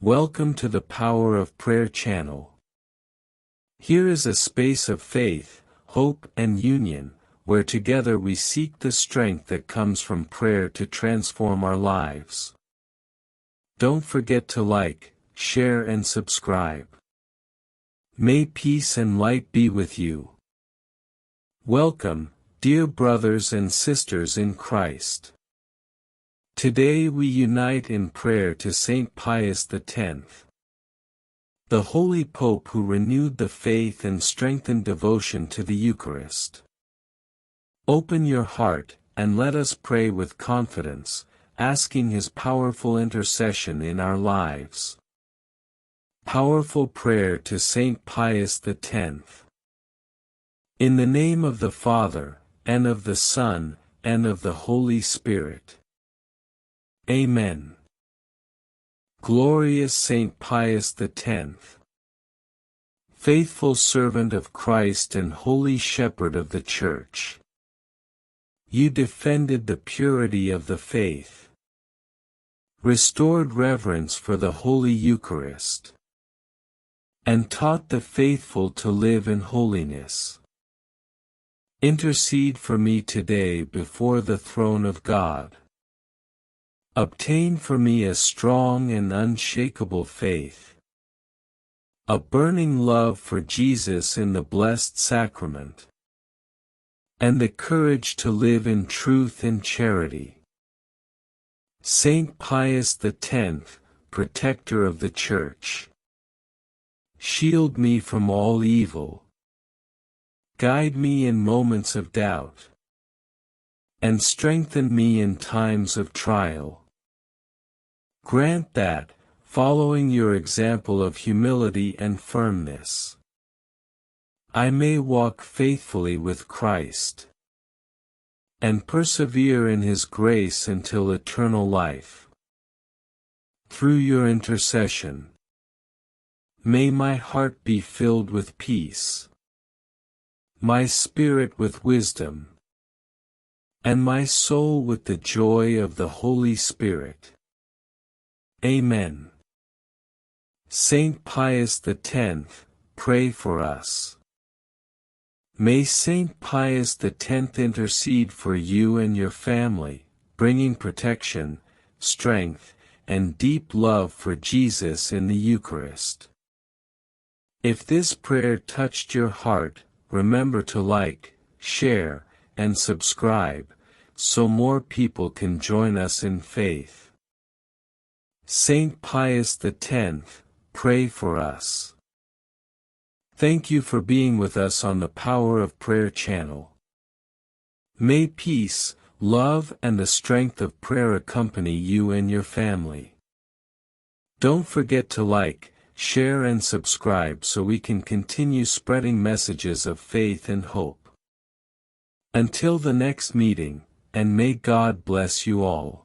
Welcome to the Power of Prayer channel. Here is a space of faith, hope and union, where together we seek the strength that comes from prayer to transform our lives. Don't forget to like, share and subscribe. May peace and light be with you. Welcome, dear brothers and sisters in Christ. Today we unite in prayer to Saint Pius X, the Holy Pope who renewed the faith and strengthened devotion to the Eucharist. Open your heart, and let us pray with confidence, asking His powerful intercession in our lives. Powerful prayer to Saint Pius X. In the name of the Father, and of the Son, and of the Holy Spirit. Amen. Glorious Saint Pius X, faithful servant of Christ and holy shepherd of the Church. You defended the purity of the faith, restored reverence for the Holy Eucharist, and taught the faithful to live in holiness. Intercede for me today before the throne of God. Obtain for me a strong and unshakable faith, a burning love for Jesus in the blessed sacrament, and the courage to live in truth and charity. Saint Pius X, protector of the Church, shield me from all evil, guide me in moments of doubt, and strengthen me in times of trial. Grant that, following your example of humility and firmness, I may walk faithfully with Christ, and persevere in His grace until eternal life. Through your intercession, may my heart be filled with peace, my spirit with wisdom, and my soul with the joy of the Holy Spirit. Amen. Saint Pius X, pray for us. May Saint Pius X intercede for you and your family, bringing protection, strength, and deep love for Jesus in the Eucharist. If this prayer touched your heart, remember to like, share, and subscribe, so more people can join us in faith. Saint Pius X, pray for us. Thank you for being with us on the Power of Prayer channel. May peace, love and the strength of prayer accompany you and your family. Don't forget to like, share and subscribe so we can continue spreading messages of faith and hope. Until the next meeting, and may God bless you all.